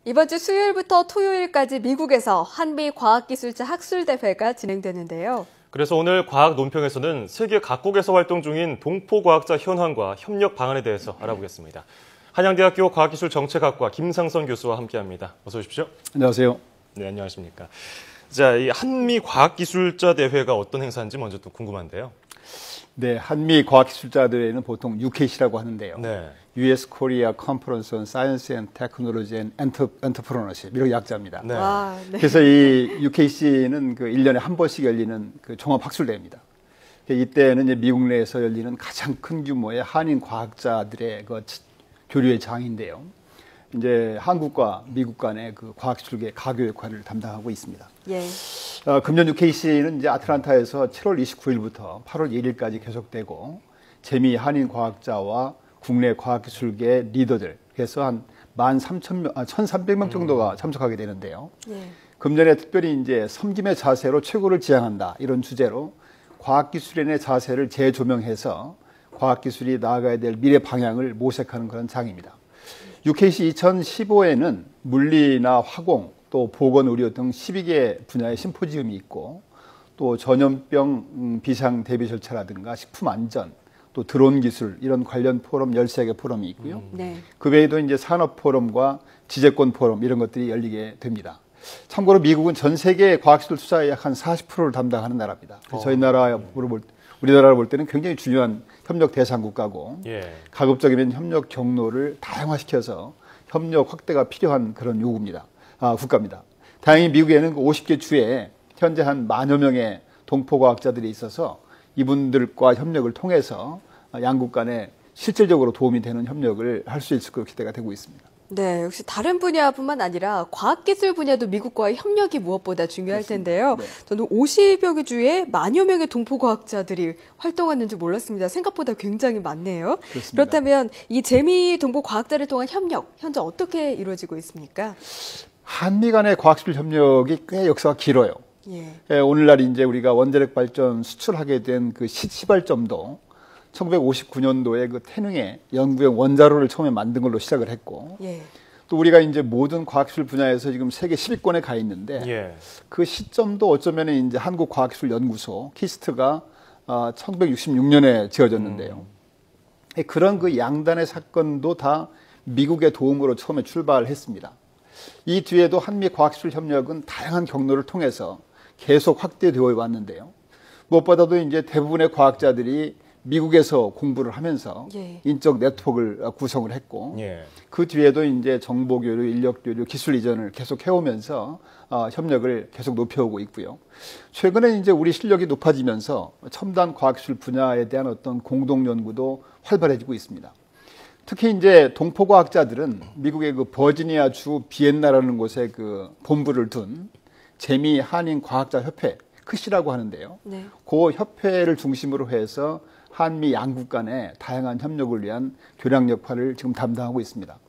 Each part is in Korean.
이번 주 수요일부터 토요일까지 미국에서 한미 과학기술자 학술대회가 진행되는데요. 그래서 오늘 과학 논평에서는 세계 각국에서 활동 중인 동포과학자 현황과 협력 방안에 대해서 알아보겠습니다. 한양대학교 과학기술정책학과 김상선 교수와 함께합니다. 어서 오십시오. 안녕하세요. 네, 안녕하십니까. 자, 이 한미 과학기술자 대회가 어떤 행사인지 먼저 또 궁금한데요. 네, 한미 과학기술자 대회는 보통 UKC라고 하는데요. 네. US Korea Conference on Science and Technology and Entrepreneurship 이런 약자입니다. 네. 와, 네. 그래서 이 UKC는 그 1년에 한 번씩 열리는 그 종합학술대회입니다. 이때는 이제 미국 내에서 열리는 가장 큰 규모의 한인 과학자들의 그 교류의 장인데요. 이제 한국과 미국 간의 그 과학기술계 가교 역할을 담당하고 있습니다. 예. 금년 UKC는 이제 아틀란타에서 7월 29일부터 8월 1일까지 계속되고 재미 한인 과학자와 국내 과학기술계 리더들 그래서 한 1,300명 정도가 참석하게 되는데요. 예. 금년에 특별히 이제 섬김의 자세로 최고를 지향한다 이런 주제로 과학기술인의 자세를 재조명해서 과학기술이 나아가야 될 미래 방향을 모색하는 그런 장입니다. UKC 2015에는 물리나 화공, 또 보건의료 등 12개 분야의 심포지움이 있고 또 전염병 비상 대비 절차라든가 식품 안전, 또 드론 기술 이런 관련 포럼 13개 포럼이 있고요. 네. 그 외에도 이제 산업 포럼과 지재권 포럼 이런 것들이 열리게 됩니다. 참고로 미국은 전 세계 과학기술 투자의 약 한 40%를 담당하는 나라입니다. 그래서 저희 우리나라를 볼 때는 굉장히 중요한 협력 대상 국가고 예. 가급적이면 협력 경로를 다양화시켜서 협력 확대가 필요한 그런 국가입니다. 다행히 미국에는 50개 주에 현재 한 10,000여 명의 동포과학자들이 있어서 이분들과 협력을 통해서 양국 간에 실질적으로 도움이 되는 협력을 할 수 있을 것으로 기대가 되고 있습니다. 네, 역시 다른 분야뿐만 아니라 과학기술 분야도 미국과의 협력이 무엇보다 중요할 텐데요. 네. 저는 50여 개 주에 10,000여 명의 동포과학자들이 활동하는 줄 몰랐습니다. 생각보다 굉장히 많네요. 그렇습니다. 그렇다면 이 재미 동포과학자를 통한 협력, 현재 어떻게 이루어지고 있습니까? 한미 간의 과학기술 협력이 꽤 역사가 길어요. 예. 오늘날 이제 우리가 원자력 발전 수출하게 된 그 시발점도 1959년도에 그 태능의 연구용 원자로를 처음에 만든 걸로 시작을 했고, 예. 또 우리가 이제 모든 과학기술 분야에서 지금 세계 10위권에 가 있는데, 예. 그 시점도 어쩌면 이제 한국과학기술연구소 키스트가 1966년에 지어졌는데요. 그런 그 양단의 사건도 다 미국의 도움으로 처음에 출발했습니다. 이 뒤에도 한미 과학기술 협력은 다양한 경로를 통해서 계속 확대되어 왔는데요. 무엇보다도 이제 대부분의 과학자들이 미국에서 공부를 하면서 예. 인적 네트워크를 구성을 했고 예. 그 뒤에도 이제 정보 교류, 인력 교류, 기술 이전을 계속 해오면서 협력을 계속 높여오고 있고요. 최근에 이제 우리 실력이 높아지면서 첨단 과학기술 분야에 대한 어떤 공동 연구도 활발해지고 있습니다. 특히 이제 동포과학자들은 미국의 그 버지니아주 비엔나라는 곳에 그 본부를 둔 재미 한인 과학자 협회 크시라고 하는데요. 네. 그 협회를 중심으로 해서 한미 양국 간의 다양한 협력을 위한 교량 역할을 지금 담당하고 있습니다.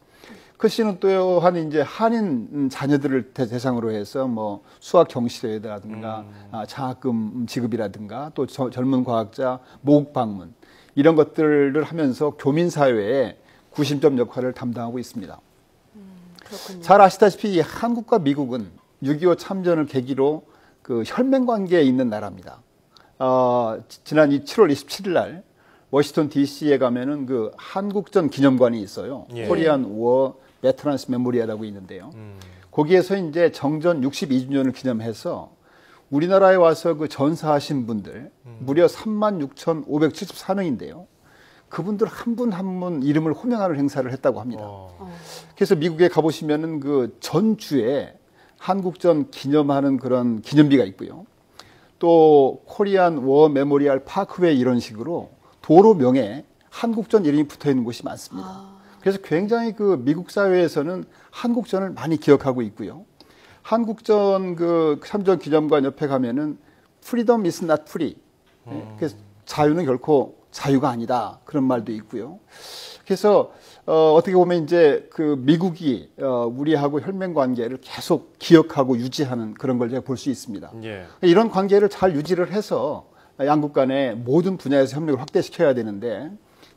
크시는 또한 이제 한인 자녀들을 대상으로 해서 뭐 수학 경시대회라든가 장학금 지급이라든가 또 젊은 과학자 모국 방문 이런 것들을 하면서 교민 사회에 구심점 역할을 담당하고 있습니다. 그렇군요. 잘 아시다시피 한국과 미국은 6.25 참전을 계기로 그 혈맹 관계에 있는 나라입니다. 지난 7월 27일 날 워싱턴 DC에 가면은 그 한국전 기념관이 있어요. 예. 코리안 워 베테랑스 메모리아라고 있는데요. 거기에서 이제 정전 62주년을 기념해서 우리나라에 와서 그 전사하신 분들 무려 36,574명인데요. 그분들 한 분 한 분 이름을 호명하는 행사를 했다고 합니다. 그래서 미국에 가보시면은 그 전주에 한국전 기념하는 그런 기념비가 있고요. 또 코리안 워 메모리얼 파크웨이 이런 식으로 도로명에 한국전 이름이 붙어 있는 곳이 많습니다. 그래서 굉장히 그 미국 사회에서는 한국전을 많이 기억하고 있고요. 한국전 그 참전 기념관 옆에 가면은 freedom is not free. 그래서 자유는 결코 자유가 아니다. 그런 말도 있고요. 그래서 어떻게 보면 이제 그 미국이 우리하고 혈맹 관계를 계속 기억하고 유지하는 그런 걸 제가 볼 수 있습니다. 예. 이런 관계를 잘 유지를 해서 양국 간의 모든 분야에서 협력을 확대시켜야 되는데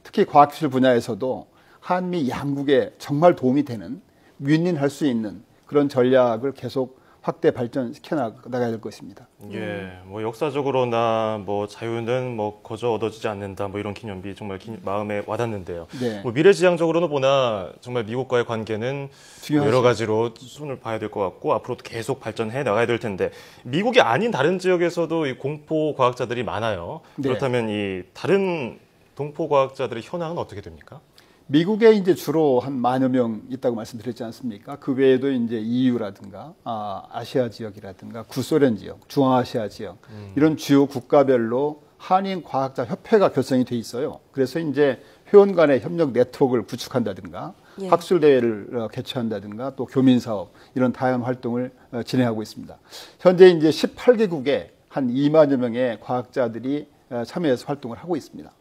특히 과학기술 분야에서도 한미 양국에 정말 도움이 되는 윈윈할 수 있는 그런 전략을 계속 확대 발전시켜 나가야 될 것입니다. 예, 뭐 역사적으로나 뭐 자유는 뭐 거저 얻어지지 않는다 뭐 이런 기념비 정말 마음에 와닿는데요. 네. 뭐 미래지향적으로는 보나 정말 미국과의 관계는 중요하죠. 여러 가지로 손을 봐야 될 것 같고 앞으로도 계속 발전해 나가야 될 텐데 미국이 아닌 다른 지역에서도 이 공포 과학자들이 많아요. 네. 그렇다면 이 다른 동포 과학자들의 현황은 어떻게 됩니까? 미국에 이제 주로 한 10,000여 명 있다고 말씀드렸지 않습니까? 그 외에도 이제 EU라든가 아시아 지역이라든가 구소련 지역, 중앙아시아 지역 이런 주요 국가별로 한인 과학자 협회가 결성이 돼 있어요. 그래서 이제 회원 간의 협력 네트워크를 구축한다든가 예. 학술 대회를 개최한다든가 또 교민 사업 이런 다양한 활동을 진행하고 있습니다. 현재 이제 18개국에 한 20,000여 명의 과학자들이 참여해서 활동을 하고 있습니다.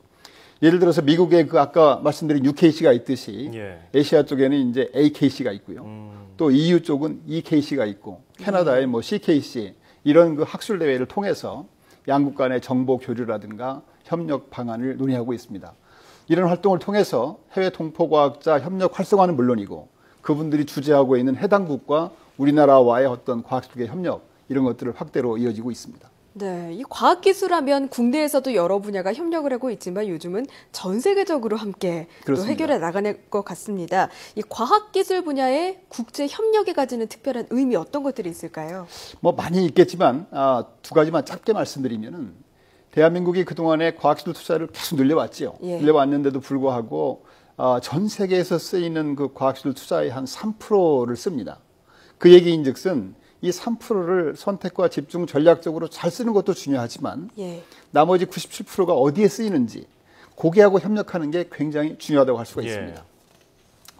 예를 들어서 미국에 그 아까 말씀드린 UKC가 있듯이 예. 아시아 쪽에는 이제 AKC가 있고요. 또 EU 쪽은 EKC가 있고 캐나다의 뭐 CKC 이런 그 학술 대회를 통해서 양국 간의 정보 교류라든가 협력 방안을 논의하고 있습니다. 이런 활동을 통해서 해외 동포과학자 협력 활성화는 물론이고 그분들이 주재하고 있는 해당국과 우리나라와의 어떤 과학술계 협력 이런 것들을 확대로 이어지고 있습니다. 네, 이 과학기술하면 국내에서도 여러 분야가 협력을 하고 있지만 요즘은 전 세계적으로 함께 또 그렇습니다. 해결해 나가는 것 같습니다. 이 과학기술 분야의 국제 협력이 가지는 특별한 의미 어떤 것들이 있을까요? 뭐 많이 있겠지만 두 가지만 짧게 말씀드리면은 대한민국이 그동안에 과학기술 투자를 계속 늘려왔죠. 예. 늘려왔는데도 불구하고 전 세계에서 쓰이는 그 과학기술 투자의 한 3%를 씁니다. 그 얘기인즉슨 이 3%를 선택과 집중 전략적으로 잘 쓰는 것도 중요하지만 예. 나머지 97%가 어디에 쓰이는지 고객하고 협력하는 게 굉장히 중요하다고 할 수가 예. 있습니다.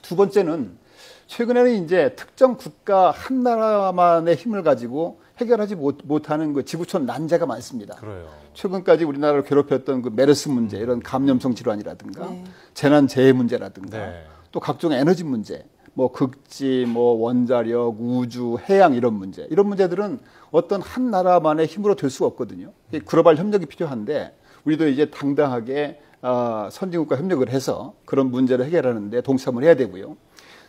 두 번째는 최근에는 이제 특정 국가 한 나라만의 힘을 가지고 해결하지 못하는 그 지구촌 난제가 많습니다. 그래요. 최근까지 우리나라를 괴롭혔던 그 메르스 문제, 이런 감염성 질환이라든가 네. 재난재해 문제라든가 네. 또 각종 에너지 문제, 뭐 극지, 뭐 원자력, 우주, 해양 이런 문제들은 어떤 한 나라만의 힘으로 될 수가 없거든요. 글로벌 협력이 필요한데 우리도 이제 당당하게 선진국과 협력을 해서 그런 문제를 해결하는데 동참을 해야 되고요.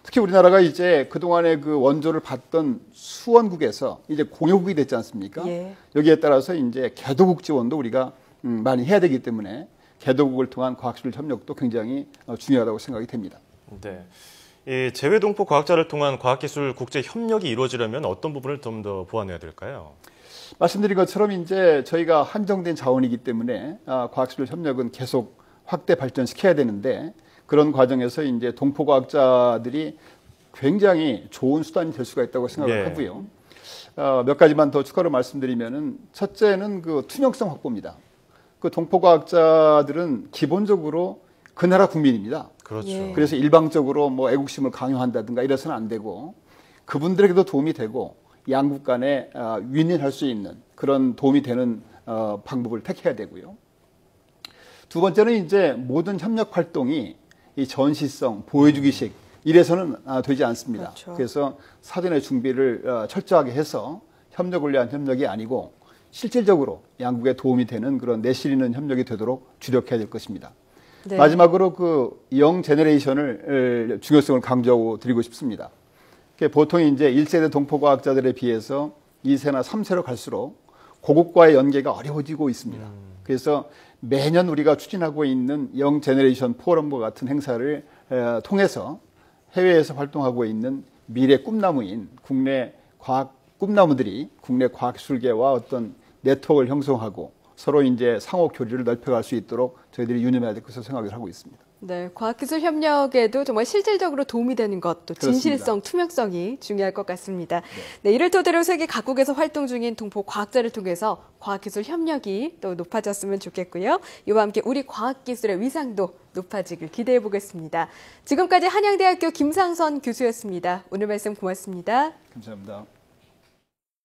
특히 우리나라가 이제 그동안에 그 원조를 받던 수원국에서 이제 공여국이 됐지 않습니까? 예. 여기에 따라서 이제 개도국 지원도 우리가 많이 해야 되기 때문에 개도국을 통한 과학기술 협력도 굉장히 중요하다고 생각이 됩니다. 네. 이 재외동포 과학자를 통한 과학기술 국제 협력이 이루어지려면 어떤 부분을 좀 더 보완해야 될까요? 말씀드린 것처럼 이제 저희가 한정된 자원이기 때문에 과학기술 협력은 계속 확대 발전시켜야 되는데 그런 과정에서 이제 동포 과학자들이 굉장히 좋은 수단이 될 수가 있다고 생각을 예. 하고요. 몇 가지만 더 추가로 말씀드리면은 첫째는 그 투명성 확보입니다. 그 동포 과학자들은 기본적으로 그 나라 국민입니다. 그렇죠. 예. 그래서 일방적으로 뭐 애국심을 강요한다든가 이래서는 안 되고 그분들에게도 도움이 되고 양국 간에 윈윈할 수 있는 그런 도움이 되는 방법을 택해야 되고요. 두 번째는 이제 모든 협력 활동이 이 전시성, 보여주기식 이래서는 되지 않습니다. 그렇죠. 그래서 사전에 준비를 철저하게 해서 협력을 위한 협력이 아니고 실질적으로 양국에 도움이 되는 그런 내실 있는 협력이 되도록 주력해야 될 것입니다. 네. 마지막으로 그 영 제너레이션을 중요성을 강조하고 드리고 싶습니다. 보통 이제 1세대 동포 과학자들에 비해서 2세나 3세로 갈수록 고국과의 연계가 어려워지고 있습니다. 그래서 매년 우리가 추진하고 있는 영 제너레이션 포럼과 같은 행사를 통해서 해외에서 활동하고 있는 미래 꿈나무인 국내 과학 꿈나무들이 국내 과학기술계와 어떤 네트워크를 형성하고 서로 이제 상호 교류를 넓혀갈 수 있도록 저희들이 유념해야 될 것으로 생각을 하고 있습니다. 네, 과학기술 협력에도 정말 실질적으로 도움이 되는 것, 또 진실성, 투명성이 중요할 것 같습니다. 네, 이를 토대로 세계 각국에서 활동 중인 동포 과학자를 통해서 과학기술 협력이 또 높아졌으면 좋겠고요. 이와 함께 우리 과학기술의 위상도 높아지길 기대해 보겠습니다. 지금까지 한양대학교 김상선 교수였습니다. 오늘 말씀 고맙습니다. 감사합니다.